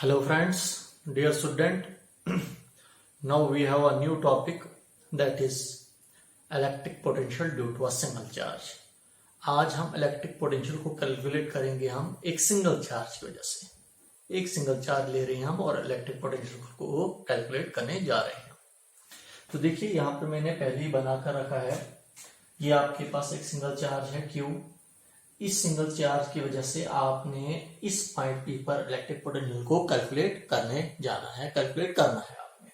Hello friends, dear student. Now we have a new topic, that is electric potential due to a single charge. आज हम electric potential को calculate करेंगे हम एक single charge की वजह से। एक सिंगल चार्ज ले रहे हैं हम और इलेक्ट्रिक पोटेंशियल को कैलकुलेट करने जा रहे हैं। तो देखिए यहाँ पे मैंने पहले ही बना कर रखा है। ये आपके पास एक सिंगल चार्ज है Q। इस सिंगल चार्ज की वजह से आपने इस पॉइंट P पर इलेक्ट्रिक पोटेंशियल को कैलकुलेट करने जाना है, कैलकुलेट करना है आपने।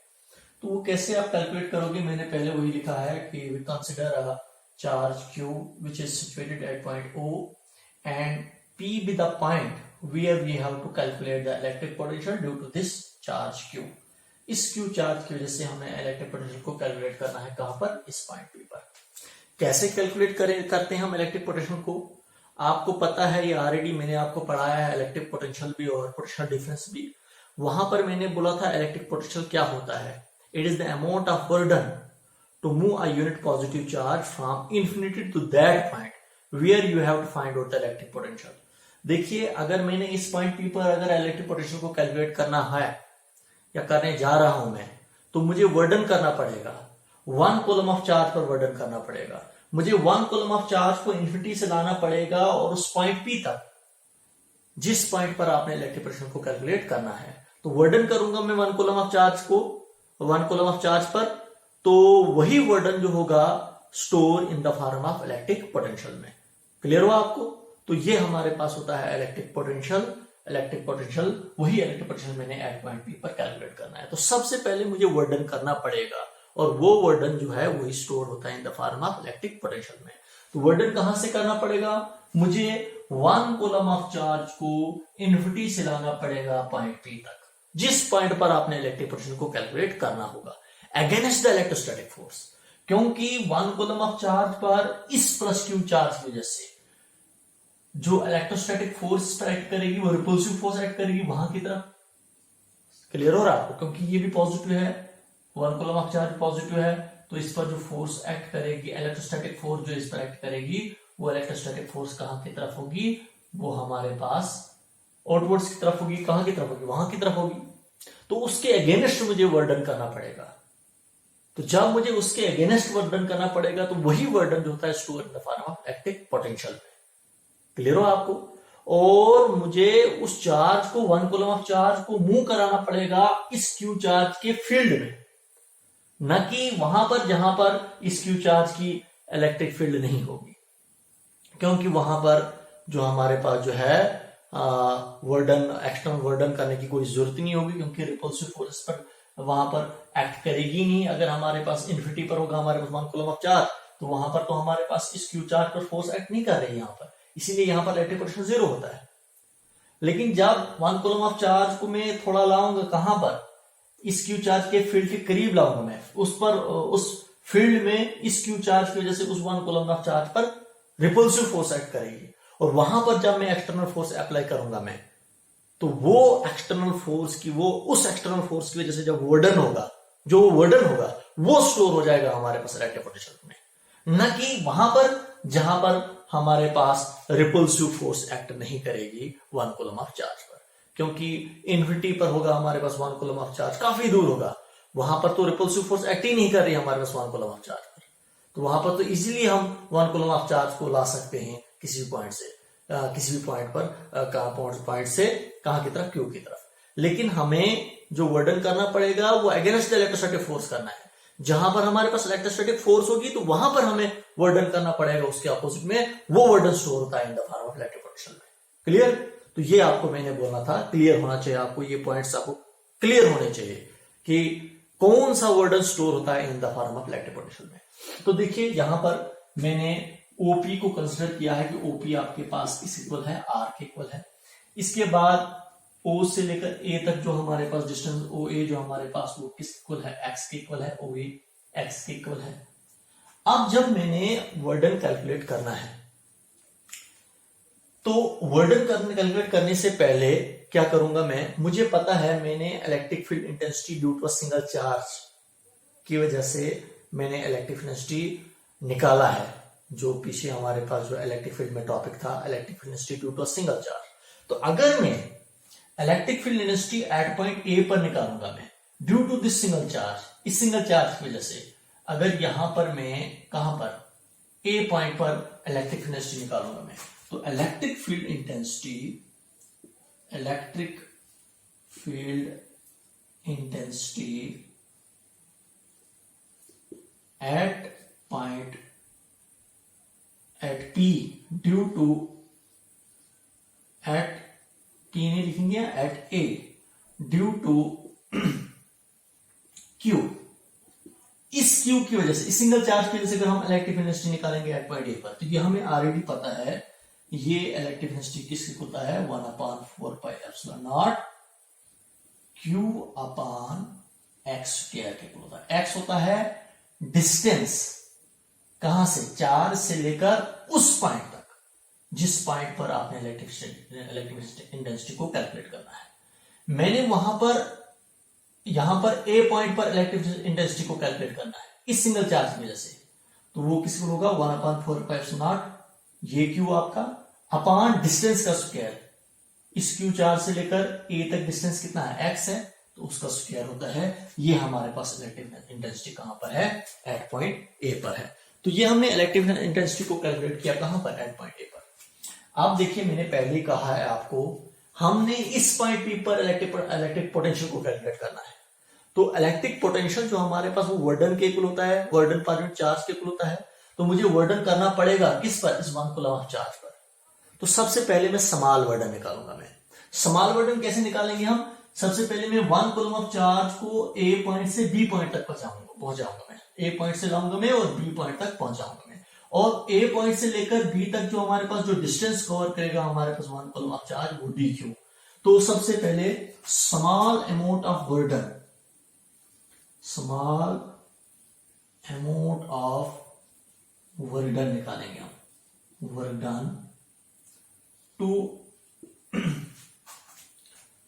तो वो कैसे आप कैलकुलेट करोगे, मैंने पहले वही लिखा है कि we consider a charge Q which is situated at point O and P be the point where we have to calculate the electric potential due to this charge Q। इस Q चार्ज की वजह से हमें electric potential को calculate करना है। कहां पर? इस पॉइंट P पर। कैसे कैलकुलेट करते हैं हम इलेक्ट्रिक पोटेंशियल को? आपको पता है, ये ऑलरेडी मैंने आपको पढ़ाया है, इलेक्ट्रिक पोटेंशियल भी और पोटेंशियल डिफरेंस भी। वहां पर मैंने बोला था इलेक्ट्रिक पोटेंशियल क्या होता है। It is the amount of burden to move a unit positive charge from infinity to that point where you have to find out the electric potential. देखिए, अगर मैंने इस पॉइंट पी पर अगर इलेक्ट्रिक पोटेंशियल को कैलकुलेट करना है या करने जा रहा हूं मैं, तो मुझे वर्डन करना पड़ेगा। 1 कूलम ऑफ चार्ज पर वर्डन करना पड़ेगा। मुझे 1 कूलम ऑफ चार्ज को इन्फिनिटी से लाना पड़ेगा और उस पॉइंट P तक, जिस पॉइंट पर आपने इलेक्ट्रिक पोटेंशियल को कैलकुलेट करना है। तो वर्डन करूंगा मैं 1 कूलम ऑफ चार्ज को 1 कूलम ऑफ चार्ज पर, तो वही वर्डन जो होगा store in the form of electric potential में। क्लियर हो आपको? तो ये हमारे पास होता है इलेक्ट्रिक पोटेंशियल। इलेक्ट्रिक पोटेंशियल, वही इलेक्ट्रिक पोटेंशियल मैंने एट पॉइंट P पर कैलकुलेट करना है। तो सबसे पहले मुझे वर्डन करना पड़ेगा और वो वर्डन जो है वही स्टोर होता है in the form of electric potential में। तो वर्डन कहां से करना पड़ेगा? मुझे 1 कूलम ऑफ चार्ज को इन्फिनिटी से लाना पड़ेगा पॉइंट P तक, जिस पॉइंट पर आपने इलेक्ट्रिक पोटेंशियल को कैलकुलेट करना होगा अगेंस्ट द इलेक्ट्रोस्टैटिक फोर्स। क्योंकि 1 कूलम ऑफ चार्ज पर इस प्लस Q चार्ज की वजह से जो इलेक्ट्रोस्टैटिक फोर्स पर एक्ट करेगी वो रिपल्सिव फोर्स एक्ट करेगी वहां की तरफ। क्लियर हो रहा है आपको? क्योंकि ये भी पॉजिटिव है, 1 कूलम ऑफ चार्ज पॉजिटिव है, तो इस पर जो फोर्स एक्ट करेगी, इलेक्ट्रोस्टैटिक फोर्स जो इस पर एक्ट करेगी, वो इलेक्ट्रोस्टैटिक फोर्स कहां की तरफ होगी? वो हमारे पास आउटवर्ड्स की तरफ होगी। कहां की तरफ होगी? वहां की तरफ होगी। तो उसके अगेंस्ट मुझे वर्डन करना पड़ेगा। तो जब मुझे उसके अगेंस्ट वर्डन करना पड़ेगा, तो वही वर्डन जो होता है store in the form of electric potential में। क्लियर हो आपको? और मुझे उस चार्ज को 1 कूलम ऑफ चार्ज को मूव कराना पड़ेगा इस Q चार्ज के फील्ड में, न कि वहां पर जहां पर इस Q चार्ज की इलेक्ट्रिक फील्ड नहीं होगी। क्योंकि वहां पर जो हमारे पास जो है वर्डन, एक्सटर्नल वर्डन करने की कोई जरूरत नहीं होगी, क्योंकि रिपल्सिव फोर्स पर वहां पर एक्ट करेगी नहीं। अगर हमारे पास इन्फिनिटी पर होगा हमारे पास 1 कूलम ऑफ चार्ज, तो वहां पर तो हमारे पास इस Q चार्ज पर फोर्स एक्ट नहीं कर रही है यहाँ पर, इसीलिए यहाँ पर इलेक्ट्रिक पोटेंशियल 0 होता है। लेकिन जब 1 कूलम ऑफ चार्ज को मैं थोड़ा लाऊंगा कहां पर? इस Q चार्ज के फील्ड के करीब लाऊंगा मैं, उस पर, उस फील्ड में इस Q चार्ज की वजह से उस 1 कूलम ऑफ चार्ज पर रिपल्सिव फोर्स एक्ट करेगी। और वहां पर जब मैं एक्सटर्नल फोर्स अप्लाई करूंगा मैं, तो वो एक्सटर्नल फोर्स की, वो उस एक्सटर्नल फोर्स की वजह से जब वर्डन होगा, जो वर्डन होगा वो स्टोर हो जाएगा हमारे पास इलेक्ट्रिक पोटेंशियल में, न कि वहां पर जहां पर हमारे पास रिपल्सिव फोर्स एक्ट नहीं करेगी 1 कूलम ऑफ चार्ज पर। क्योंकि इन्फिनिटी पर होगा हमारे पास 1 कूलम ऑफ चार्ज, काफी दूर होगा, वहां पर तो रिपल्सिव फोर्स एक्ट ही नहीं कर रही हमारे पास 1 कूलम ऑफ चार्ज पर। तो वहां पर तो इजीली हम 1 कूलम ऑफ चार्ज को ला सकते हैं किसी भी पॉइंट से, किसी भी पॉइंट पर, पॉइंट से कहां की तरफ? Q की तरफ। लेकिन हमें जो वर्डन करना पड़ेगा वो अगेंस्ट द इलेक्ट्रोस्टैटिक फोर्स करना है। जहां पर हमारे पास इलेक्ट्रोस्टैटिक फोर्स होगी, तो वहां पर हमें वर्डन करना पड़ेगा उसके ऑपोजिट में। वो वर्डन स्टोर होता है in the form of electric potential में। क्लियर? तो ये आपको मैंने बोलना था, क्लियर होना चाहिए आपको, ये पॉइंट्स आपको क्लियर होने चाहिए कि कौन सा वर्डन स्टोर होता है in the form of electric potential में। तो देखिए, यहां पर मैंने OP को कंसिडर किया है कि OP आपके पास इस इक्वल है, R के इक्वल है। इसके बाद O से लेकर A तक जो हमारे पास डिस्टेंस OA जो हमारे पास, वो किस इक्वल है? X के इक्वल है। OA X के इक्वल है। अब जब मैंने वर्डन कैलकुलेट करना है, तो वर्डन कैलकुलेट करने से पहले क्या करूंगा मैं? मुझे पता है मैंने electric field intensity due to a single charge की वजह से मैंने इलेक्ट्रिक इंटेंसिटी निकाला है, जो पीछे हमारे पास जो इलेक्ट्रिक फील्ड में टॉपिक था, electric intensity due to a single charge. तो अगर मैं electric field intensity at point A पर निकालूंगा मैं due to this single charge. इस सिंगल चार्ज की वजह से अगर यहां पर मैं कहां पर ए पॉइंट पर इलेक्ट्रिक फील्ड इंटेंसिटी निकालूंगा मैं, तो electric field intensity at point at P due to at P नहीं लिखेंगे at A due to Q. इस क्यू की वजह से, इस सिंगल चार्ज की वजह से अगर हम इलेक्ट्रिक इंटेंसिटी निकालेंगे एट पॉइंट ए पर, तो ये हमें ऑलरेडी पता है ये इलेक्ट्रिक इंटेंसिटी किसकी होता है 1/4πε0 क्यू अपॉन एक्स स्क्वायर के होता है। एक्स होता है डिस्टेंस कहां से, चार्ज से लेकर उस पॉइंट तक जिस पॉइंट पर आपने इलेक्ट्रिक इंटेंसिटी को कैलकुलेट करना है। मैंने यहां पर ए पॉइंट पर इलेक्ट्रिक इंटेंसिटी को कैलकुलेट करना है इस सिंगल चार्ज की वजह से, तो वो किसको होगा 1/4πε0 ये क्यू आपका अपॉन डिस्टेंस का स्क्वायर। इस क्यू चार्ज से लेकर ए तक डिस्टेंस कितना है, एक्स है, तो उसका स्क्वायर होता है। ये हमारे पास इलेक्ट्रिक इंटेंसिटी कहां पर है, एट पॉइंट ए पर है। तो ये हमने इलेक्ट्रिक इंटेंसिटी को कैलकुलेट किया कहां पर, एट पॉइंट ए पर। आप देखिए मैंने पहले ही कहा है आपको, हमने इस पॉइंट पी पर इलेक्ट्रिक पोटेंशियल को कैलकुलेट करना है। तो इलेक्ट्रिक पोटेंशियल जो हमारे पास वो वर्डन के इक्वल होता है, वर्डन पर यूनिट चार्ज के इक्वल होता है। तो मुझे वर्डन करना पड़ेगा किस पर, इस 1 कूलम ऑफ चार्ज पर। तो सबसे पहले मैं स्मॉल वर्डन निकालूंगा। मैं स्मॉल वर्डन कैसे निकालेंगे हम, सबसे पहले मैं 1 कूलम ऑफ चार्ज को ए पॉइंट से बी पॉइंट तक पहुंचाऊंगा मैं, ए पॉइंट से लाऊंगा मैं और बी पॉइंट तक पहुंचाऊंगा मैं। और ए पॉइंट से लेकर बी तक जो हमारे पास जो डिस्टेंस कवर करेगा हमारे पास 1 कूलम ऑफ चार्ज, वो डी क्यू। तो सबसे पहले स्मॉल अमाउंट ऑफ वर्डन निकालेंगे हम, वर्डन to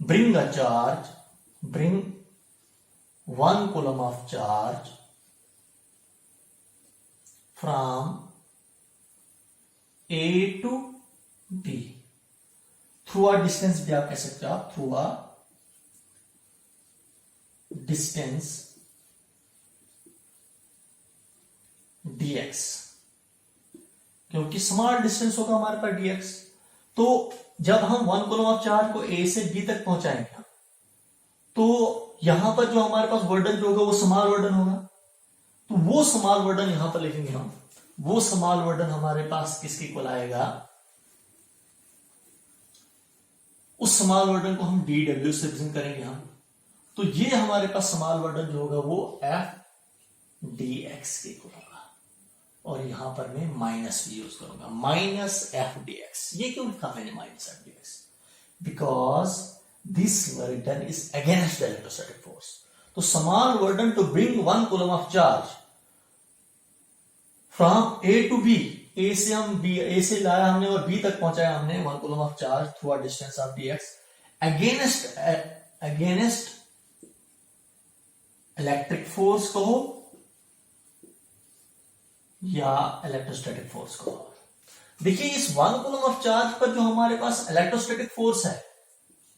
bring 1 coulomb of charge from A to B through a distance भी आप कह सकते हो, आप through a distance dx, क्योंकि स्मॉल डिस्टेंस होगा हमारे पास dx। तो जब हम 1 कूलम ऑफ चार्ज को ए से बी तक पहुंचाएंगे तो यहां पर जो हमारे पास वर्डन जो होगा वो स्मॉल वर्डन होगा। तो वो स्मॉल वर्डन यहां पर लिखेंगे हम, वो स्मॉल वर्डन हमारे पास किसके इक्वल आएगा, उस स्मॉल वर्डन को हम डी डब्ल्यू से रिप्रेजेंट करेंगे हम। तो ये हमारे पास स्मॉल वर्डन जो होगा वो एफ डी एक्स के इक्वल होगा। और यहां पर मैं माइनस भी यूज करूंगा, माइनस एफ डी एक्स। ये क्यों लिखा मैंने minus F D X, because this work done is against the electrostatic force. तो small work done to bring 1 coulomb of charge from A to B, A से हम बी, ए से लाया हमने और बी तक पहुंचाया हमने 1 coulomb of charge through a distance of D x against electric force कहो या इलेक्ट्रोस्टैटिक फोर्स को। देखिए इस 1 कूलम ऑफ चार्ज पर जो हमारे पास इलेक्ट्रोस्टैटिक फोर्स है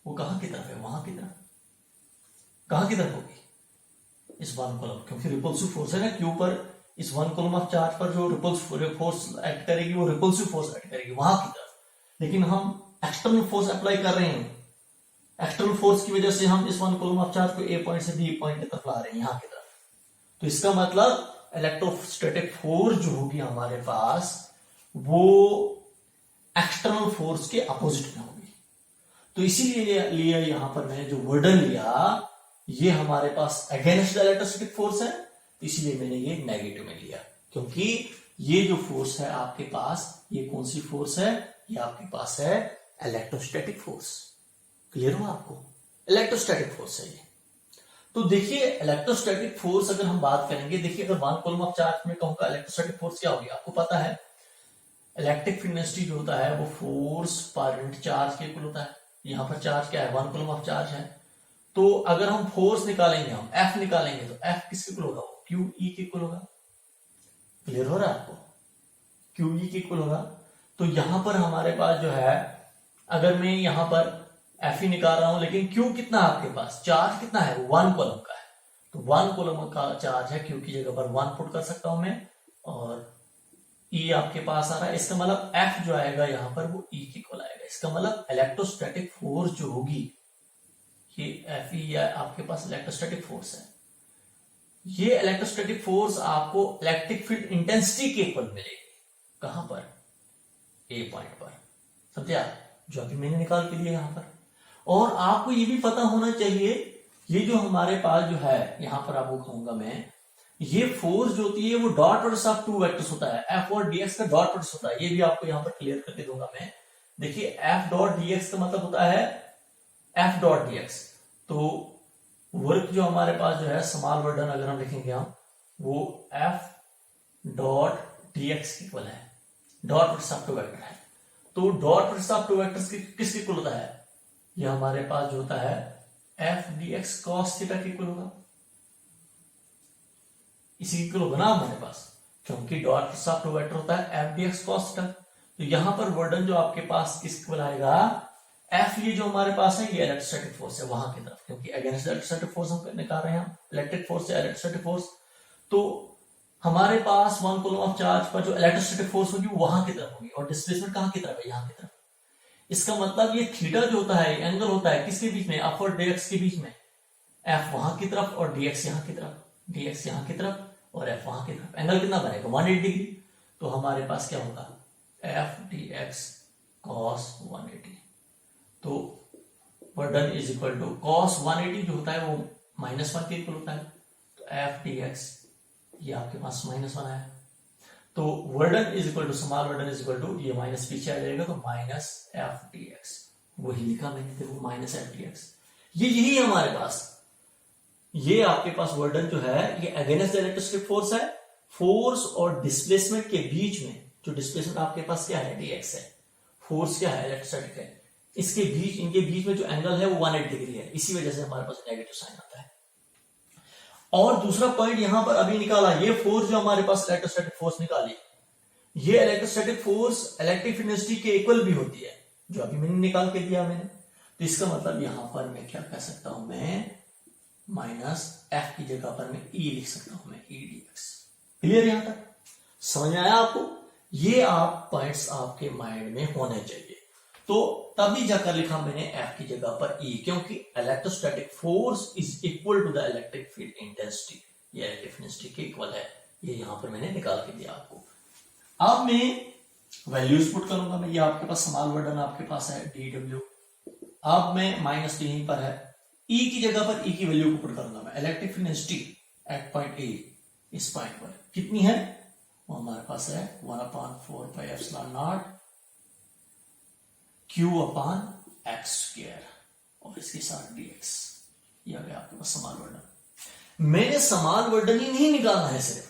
वो कहां की तरफ है, वहां की तरफ, कहां की तरफ होगी, इस 1 कूलम, क्योंकि रिपल्सिव फोर्स है ना क्यू पर। इस 1 कूलम ऑफ चार्ज पर जो रिपल्सिव फोर्स एक्ट करेगी वो रिपल्सिव फोर्स एक्ट करेगी वहां की तरफ। लेकिन हम एक्सटर्नल फोर्स अप्लाई कर रहे हैं, एक्सटर्नल फोर्स की वजह से हम इस 1 कूलम ऑफ चार्ज को ए पॉइंट से बी पॉइंट की तरफ ला रहे हैं, यहां की तरफ। तो इसका मतलब इलेक्ट्रोस्टैटिक फोर्स जो होगी हमारे पास वो एक्सटर्नल फोर्स के अपोजिट में होगी। तो इसीलिए यहां पर मैंने जो वर्डन लिया ये हमारे पास अगेंस्ट द इलेक्ट्रोस्टैटिक फोर्स है, तो इसीलिए मैंने ये नेगेटिव में लिया, क्योंकि ये जो फोर्स है आपके पास, ये कौन सी फोर्स है, ये आपके पास है इलेक्ट्रोस्टैटिक फोर्स। क्लियर हो आपको, इलेक्ट्रोस्टैटिक फोर्स है ये। तो देखिए इलेक्ट्रोस्टैटिक फोर्स अगर हम बात करेंगे, देखिए अगर 1 कूलम ऑफ चार्ज में कहूंगा इलेक्ट्रोस्टैटिक फोर्स क्या होगी, आपको पता है इलेक्ट्रिक फील्ड इंटेंसिटी जो होता है वो फोर्स पर यूनिट चार्ज के इक्वल होता है। यहां पर चार्ज क्या है, 1 कूलम ऑफ चार्ज है। तो अगर हम फोर्स निकालेंगे, हम एफ निकालेंगे, तो एफ किसके इक्वल होगा, क्यू ई के इक्वल होगा। क्लियर हो रहा है आपको, क्यू ई के इक्वल होगा। तो यहां पर हमारे पास जो है, अगर मैं यहां पर एफ ही निकाल रहा हूं, लेकिन क्यू कितना है आपके पास, चार्ज कितना है, 1 कूलम का है, तो 1 कूलम का चार्ज है, क्यू की जगह पर 1 पुट कर सकता हूं मैं, और ई आपके पास आ रहा है। इसका मतलब एफ जो आएगा यहां पर वो ई के इक्वल आएगा। इसका मतलब इलेक्ट्रोस्टैटिक फोर्स जो होगी, ये एफ ई या आपके पास इलेक्ट्रोस्टैटिक फोर्स है, ये इलेक्ट्रोस्टैटिक फोर्स आपको इलेक्ट्रिक फील्ड इंटेंसिटी के इक्वल मिलेगी। कहां पर, ए पॉइंट पर, समझे आप, जो अभी मैंने निकाल के दिया यहां पर। और आपको ये भी पता होना चाहिए, ये जो हमारे पास जो है यहां पर आपको कहूंगा मैं, ये फोर्स जो होती है वो dot product of two vectors होता है, एफ और डीएक्स का डॉट प्रोडक्ट होता है। ये भी आपको यहां पर क्लियर करके दूंगा मैं। देखिए एफ डॉट डीएक्स का मतलब होता है एफ डॉट डीएक्स, तो वर्क जो हमारे पास जो है स्मॉल वर्डन अगर हम लिखेंगे हम, वो एफ डॉट डीएक्स इक्वल है, dot product of two vector है। तो dot product of two vectors किसके इक्वल होता है, ये हमारे पास जो होता है एफ डीएक्स कॉस थीटा के इक्वल होगा, इसी इक्वल होगा ना हमारे पास, क्योंकि dot product of two vector होता है एफ डीएक्स कॉस थीटा। तो यहां पर वर्डन जो आपके पास किस इक्वल आएगा, एफ ये जो हमारे पास है ये इलेक्ट्रोस्टैटिक फोर्स है वहां की तरफ, क्योंकि अगेंस्ट इलेक्ट्रोस्टैटिक फोर्स हम निकाल रहे हैं, इलेक्ट्रिक फोर्स से इलेक्ट्रोस्टैटिक फोर्स। तो हमारे पास 1 कूलम ऑफ चार्ज पर जो इलेक्ट्रोस्टैटिक फोर्स होगी वो वहां की तरफ होगी, और डिस्प्लेसमेंट कहां की तरफ है, यहां की तरफ। इसका मतलब ये थीटा जो होता है, एंगल होता है किसके बीच में, एफ और डीएक्स के बीच में, एफ वहां की तरफ और डीएक्स यहां की तरफ, डीएक्स यहां की तरफ और एफ वहां की तरफ। एंगल कितना बनेगा, 180 डिग्री। तो हमारे पास क्या होगा, एफ डीएक्स कॉस 180। तो work done is equal to cos 180 जो होता है वो -1 के इक्वल होता है, तो एफ डीएक्स ये आपके पास -1 है। तो work done is equal to small work done is equal to, ये माइनस पीछे आ जाएगा तो माइनस एफ डीएक्स, वही लिखा मैंने, देखो माइनस एफ डीएक्स। ये यही है हमारे पास, ये आपके पास वर्डन जो है ये अगेंस्ट इलेक्ट्रोस्टैटिक फोर्स है, फोर्स और डिस्प्लेसमेंट के बीच में, जो डिस्प्लेसमेंट आपके पास क्या है, डीएक्स है, फोर्स क्या है, इलेक्ट्रोस्टैटिक है, इसके बीच, इनके बीच में जो एंगल है वो 180 डिग्री है, इसी वजह से हमारे पास नेगेटिव साइन आता है। और दूसरा पॉइंट यहां पर अभी निकाला, ये फोर्स जो हमारे पास इलेक्ट्रोस्टैटिक फोर्स निकाली, ये इलेक्ट्रोस्टैटिक फोर्स इलेक्ट्रिक इंटेंसिटी के इक्वल भी होती है, जो अभी मैंने निकाल के दिया मैंने। तो इसका मतलब यहां पर मैं क्या कह सकता हूं, मैं माइनस एफ की जगह पर मैं ई लिख सकता हूं, मैं ई डीएक्स। क्लियर, यहां तक समझ में आया आपको? ये आप पॉइंट्स आपके माइंड में होने चाहिए। तो तभी जाकर लिखा मैंने एफ की जगह पर ई, क्योंकि electrostatic force is equal to the electric field intensity, ये इलेक्ट्रिक इंटेंसिटी के इक्वल है, ये यहां पर मैंने निकाल के दिया आपको। अब मैं वैल्यूज पुट करूंगा मैं, ये आपके पास स्मॉल वर्डन आपके पास है डी डब्ल्यू, अब मैं माइनस यहीं पर है, ई की जगह पर ई की वैल्यू को पुट करूंगा मैं, इलेक्ट्रिक इंटेंसिटी एट पॉइंट ए, इस पॉइंट पर कितनी है, वो हमारे पास है 1/4 pi epsilon not Q upon x square, और इसके साथ dx, ये आ गया आपके पास स्मॉल वर्डन। मैंने स्मॉल वर्डन ही नहीं निकालना है, सिर्फ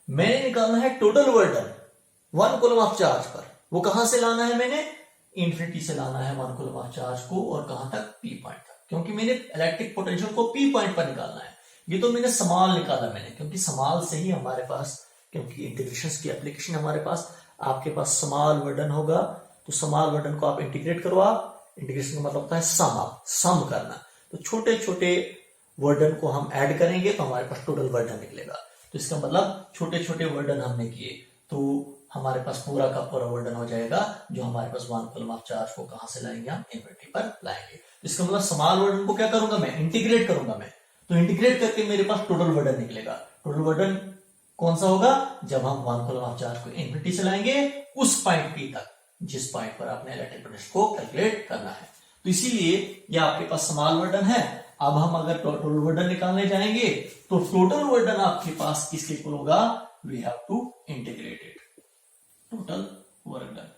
मैंने निकालना है टोटल वर्डन 1 कूलम ऑफ चार्ज पर। वो कहां से लाना है, मैंने इंफिनिटी से लाना है 1 कूलम ऑफ चार्ज को, और कहां तक, P पॉइंट तक, क्योंकि मैंने इलेक्ट्रिक पोटेंशियल को P पॉइंट पर निकालना है। ये तो मैंने स्मॉल निकाला मैंने, क्योंकि स्मॉल से ही हमारे पास, क्योंकि इंटीग्रेशन की एप्लीकेशन हमारे पास, आपके पास स्मॉल वर्डन होगा तो स्मॉल वर्डन को आप इंटीग्रेट करो, आप इंटीग्रेशन का मतलब होता है सम करना। तो छोटे छोटे वर्डन को हम ऐड करेंगे तो हमारे पास टोटल वर्डन निकलेगा। तो इसका मतलब छोटे छोटे वर्डन हमने किए तो हमारे पास पूरा का पूरा वर्डन हो जाएगा, जो हमारे पास 1 कूलम ऑफ चार्ज को कहां से लाएंगे, हम इन्फिनिटी पर लाएंगे। इसका मतलब स्मॉल वर्डन को क्या करूंगा मैं, इंटीग्रेट करूंगा मैं, तो इंटीग्रेट करके मेरे पास टोटल वर्डन निकलेगा। टोटल वर्डन कौन सा होगा, जब हम 1 कूलम ऑफ चार्ज को इन्फिनिटी से लाएंगे उस पॉइंट P तक, जिस पॉइंट पर आपने इलेक्ट्रिक पोटेंशियल को कैलकुलेट करना है। तो इसीलिए ये आपके पास स्मॉल वर्डन है। अब हम अगर टोटल वर्डन निकालने जाएंगे तो टोटल वर्डन आपके पास किसके इक्वल होगा, we have to integrate it, total work done.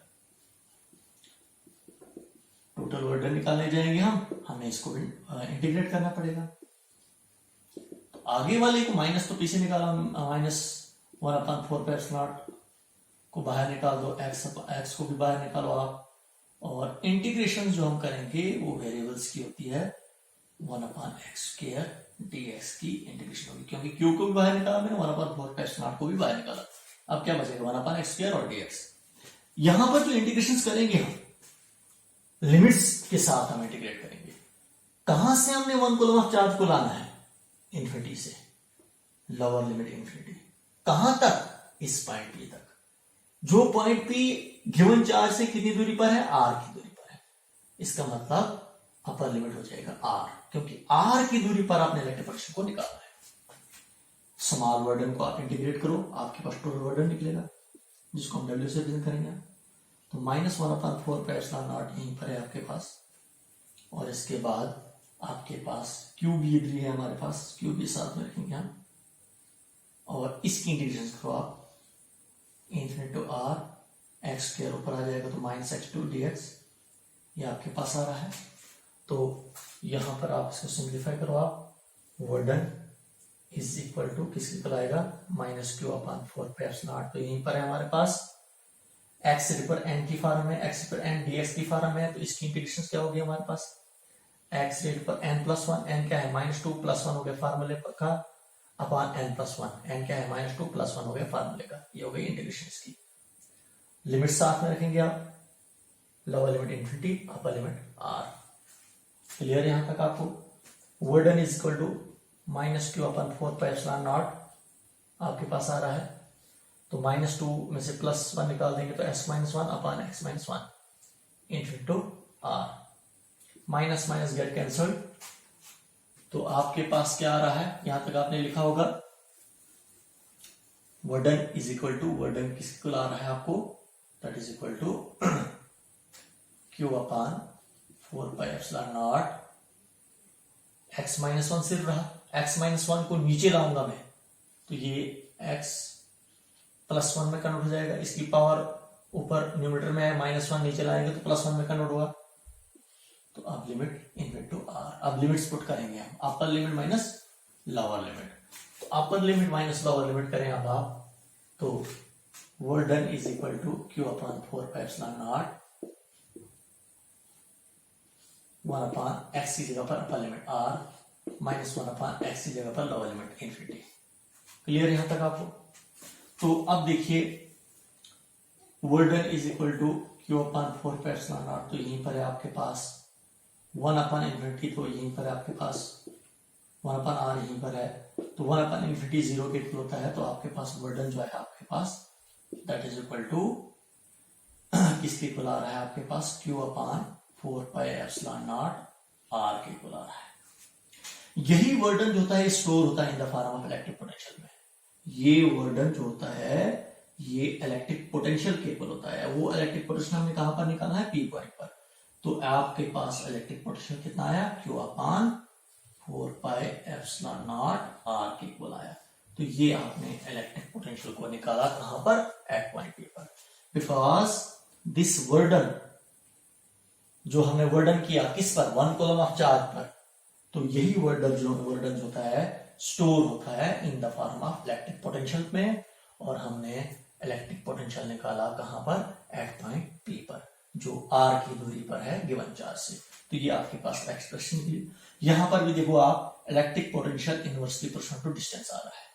Total work done निकालने जाएंगे हमें इसको इंटीग्रेट करना पड़ेगा। तो आगे वाले को माइनस तो पीछे निकाला, -1/4 पाई एप्सिलॉन को बाहर निकाल दो, एक्स को भी बाहर निकालो आप, और इंटीग्रेशन जो हम करेंगे वो वेरिएबल्स की होती है 1/x² dx की इंटीग्रेशन होगी, क्योंकि क्यू को भी बाहर निकाला मैंने, 1/4 पाई एप्सिलॉन को भी बाहर निकाला। अब क्या बचेगा, 1/x² और dx। यहां पर जो इंटीग्रेशन करेंगे हम, लिमिट्स के साथ हम इंटीग्रेट करेंगे। कहां से हमने 1 कूलम ऑफ चार्ज को लाना है? इन्फिनिटी से, लोअर लिमिट इन्फिनिटी। कहां तक? इस पॉइंट पी तक। जो पॉइंट पी गिवन चार्ज से कितनी दूरी पर है? आर की दूरी पर है। इसका मतलब अपर लिमिट हो जाएगा आर, क्योंकि आर की दूरी पर आपने इलेक्ट्रिक पोटेंशियल को निकालना है। स्मॉल वर्डन को आप इंटीग्रेट करो, आपके पास टोटल वर्डन निकलेगा, जिसको हम डब्ल्यू से रिप्रेजेंट करेंगे। तो -1/4πε0 यहीं पर है आपके पास, और इसके बाद आपके पास क्यू भी इधर है हमारे पास, क्यू भी साथ में रखेंगे हम, और इसकी इंटीग्रेशन करो आप infinity to r x square, ऊपर आ जाएगा तो -x2 dx, ये आपके पास आ रहा है। तो यहां पर आप इसको सिंप्लीफाई करो आप, वर्डन इज इक्वल टू किसके इक्वल आएगा? -q/4πε0। तो यहीं पर है हमारे पास x रिपर n की फॉर्म में, x रिपर n dx की फॉर्म में, तो इसकी इंटीग्रेशन क्या होगी हमारे पास? x रेट पर n+1, n क्या है? -2+1 हो गया फार्मूले का, अपॉन n+1, n क्या है? -2+1 हो गया फार्मूले का। ये हो गई इंटीग्रेशन इसकी। लिमिट साथ में रखेंगे आप, lower limit infinity, upper limit r। Clear यहां तक आपको? वर्डन इज इक्वल टू -q/4πε0 आपके पास आ रहा है। तो -2 में से +1 निकाल देंगे तो x-1 upon x-1 into r। Minus minus get cancelled, तो आपके पास क्या आ रहा है? यहां तक आपने लिखा होगा वर्डन इज इक्वल टू, वर्डन किसको ला रहा है आपको? That is equal to q/4πε0 x-1 सिर्फ रहा, x-1 को नीचे लाऊंगा मैं तो ये x+1 में कन्वर्ट हो जाएगा। इसकी पावर ऊपर न्यूमरेटर में है, -1 नीचे लाएंगे तो +1 में कन्वर्ट होगा। तो अब लिमिट इनफिनिटी टू आर। अब लिमिट्स पुट करेंगे हम, upper limit minus lower limit. तो upper limit minus lower limit करें अब आप, तो work done is equal to q/4πε0 1/x की जगह पर अपर लिमिट r, -1/x की जगह पर लोअर लिमिट इन्फिनिटी। क्लियर यहां तक आपको? तो अब देखिए वर्डन इज इक्वल टू q/4πε0, तो यहीं पर है आपके पास 1/∞, तो यहीं पर है आपके पास 1/r, यहीं पर है तो 1/∞ 0 के इक्वल होता है। तो आपके पास वर्डन जो है आपके पास दैट इज इक्वल टू किसके इक्वल आ रहा है आपके पास? q/4πε0 r के इक्वल आ रहा है। यही वर्डन जो होता है स्टोर होता है in the form of electric potential में। ये वर्डन जो होता है ये इलेक्ट्रिक पोटेंशियल के इक्वल होता है। वो इलेक्ट्रिक पोटेंशियल हमने कहां पर निकाला है? पी पॉइंट पर। तो आपके पास इलेक्ट्रिक पोटेंशियल कितना आया? q/4πε0 r के इक्वल आया। तो ये आपने इलेक्ट्रिक पोटेंशियल को निकाला कहां पर? एट पॉइंट पी पर। बिकॉज दिस वर्डन जो हमने वर्डन किया किस पर? 1 कूलम ऑफ चार्ज पर। तो यही वर्डन जो होता है स्टोर होता है in the form of electric potential में, और हमने इलेक्ट्रिक पोटेंशियल निकाला कहां पर? एट पॉइंट पी पर, जो r की दूरी पर है गिवन चार्ज से। तो ये आपके पास एक्सप्रेशन निकली। यहां पर भी देखो आप, electric potential inversely proportional to distance आ रहा है।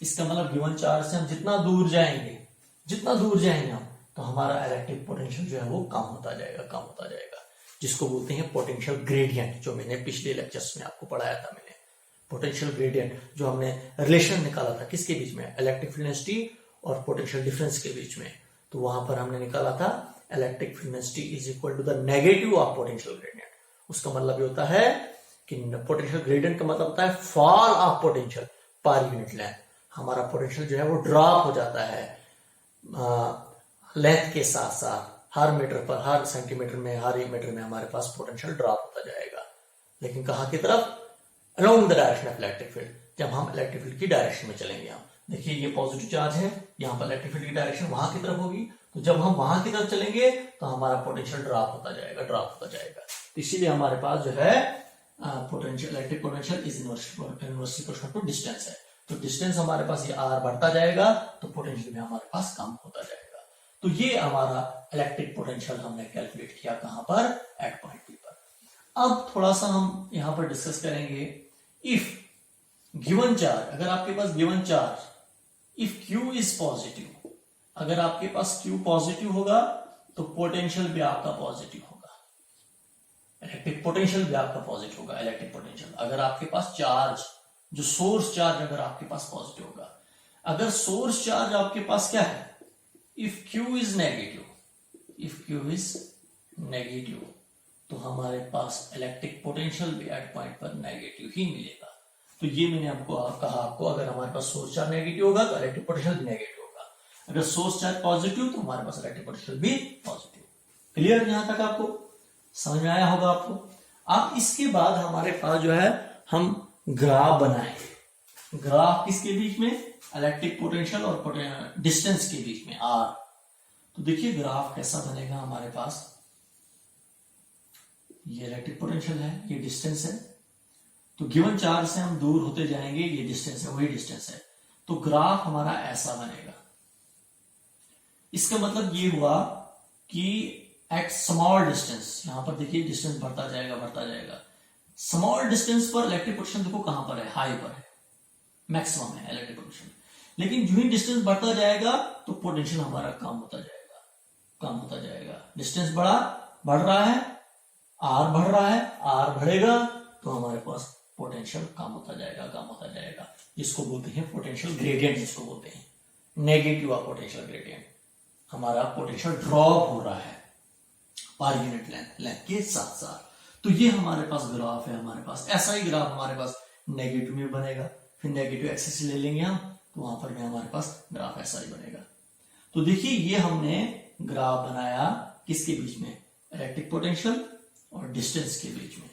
इसका मतलब गिवन चार्ज से हम जितना दूर जाएंगे हम, तो हमारा इलेक्ट्रिक पोटेंशियल जो है वो कम होता जाएगा, जिसको बोलते हैं पोटेंशियल ग्रेडियंट, जो मैंने पिछले लेक्चर्स में आपको पढ़ाया था। मैंने पोटेंशियल ग्रेडियंट जो हमने रिलेशन निकाला था किसके बीच में? इलेक्ट्रिक फ्रीक्वेंसी और पोटेंशियल डिफरेंस के बीच में। तो वहां पर हमने निकाला था electric frequency is equal to the negative of potential gradient. उसका मतलब ये होता है कि पोटेंशियल ग्रेडियंट का मतलब होता है fall of potential per unit length. हमारा पोटेंशियल जो है वो ड्रॉप हो जाता है लेंथ के साथ साथ। हर मीटर पर, हर सेंटीमीटर में, हर 1 मीटर में हमारे पास पोटेंशियल ड्रॉप होता जाएगा। लेकिन कहां की तरफ? Along the direction of electric field. जब हम इलेक्ट्रिक फील्ड की डायरेक्शन में चलेंगे, हम देखिए ये पॉजिटिव चार्ज है, यहाँ पर इलेक्ट्रिक फील्ड की डायरेक्शन वहां की तरफ होगी। तो जब हम वहां की तरफ चलेंगे तो हमारा पोटेंशियल ड्रॉप होता जाएगा। तो इसीलिए हमारे पास जो है potential, electric potential is inversely proportional to distance है। तो डिस्टेंस हमारे पास ये r बढ़ता जाएगा तो पोटेंशियल भी हमारे पास कम होता जाएगा। तो ये हमारा इलेक्ट्रिक पोटेंशियल हमने कैलकुलेट किया कहां पर? एट पॉइंट पी पर। अब थोड़ा सा हम यहां पर डिस्कस करेंगे, इफ गिवन चार्ज, अगर आपके पास given charge if q is positive, अगर आपके पास q पॉजिटिव होगा तो पोटेंशियल भी आपका पॉजिटिव होगा। इलेक्ट्रिक पोटेंशियल भी आपका पॉजिटिव होगा। इलेक्ट्रिक पोटेंशियल अगर आपके पास चार्ज, जो सोर्स चार्ज अगर आपके पास पॉजिटिव होगा, अगर सोर्स चार्ज आपके पास क्या है, if Q is negative, if Q is negative, तो हमारे पास इलेक्ट्रिक पोटेंशियल भी एट पॉइंट पर नेगेटिव ही मिलेगा। तो ये मैंने आपको कहा, आपको अगर हमारे पास सोर्स चार्ज नेगेटिव होगा तो इलेक्ट्रिक पोटेंशियल भी नेगेटिव होगा, अगर सोर्स चार्ज पॉजिटिव तो हमारे पास इलेक्ट्रिक पोटेंशियल भी पॉजिटिव। क्लियर? यहां तक आपको समझ में आया होगा आपको। अब इसके बाद हमारे पास जो है हम ग्राफ बनाएंगे। ग्राफ किसके बीच में? इलेक्ट्रिक पोटेंशियल और डिस्टेंस के बीच में, R। तो देखिए ग्राफ कैसा बनेगा हमारे पास, ये इलेक्ट्रिक पोटेंशियल है, ये डिस्टेंस है, तो गिवन चार्ज से हम दूर होते जाएंगे, ये डिस्टेंस है, वही डिस्टेंस है, तो ग्राफ हमारा ऐसा बनेगा। इसका मतलब ये हुआ कि एट स्मॉल डिस्टेंस, यहां पर देखिए डिस्टेंस बढ़ता जाएगा बढ़ता जाएगा, स्मॉल डिस्टेंस पर इलेक्ट्रिक पोटेंशियल देखो कहां पर है, हाई पर है, मैक्सिमम है इलेक्ट्रिक पोटेंशियल। लेकिन जो ही डिस्टेंस बढ़ता जाएगा तो पोटेंशियल हमारा कम होता जाएगा, कम होता जाएगा। डिस्टेंस बढ़ रहा है, आर बढ़ रहा है, आर बढ़ेगा तो हमारे पास पोटेंशियल कम होता जाएगा, कम होता जाएगा। जिसको बोलते हैं पोटेंशियल ग्रेडियंट, जिसको बोलते हैं नेगेटिव ऑफ पोटेंशियल ग्रेडियंट। हमारा पोटेंशियल ड्रॉप हो रहा है पर यूनिट लेंथ के साथ साथ। तो ये हमारे पास ग्राफ है, हमारे पास ऐसा ही ग्राफ हमारे पास नेगेटिव में बनेगा, फिर नेगेटिव एक्सिस ले लेंगे हम, तो वहां पर भी हमारे पास ग्राफ ऐसा ही बनेगा। तो देखिए ये हमने ग्राफ बनाया किसके बीच में, इलेक्ट्रिक पोटेंशियल और डिस्टेंस के बीच में।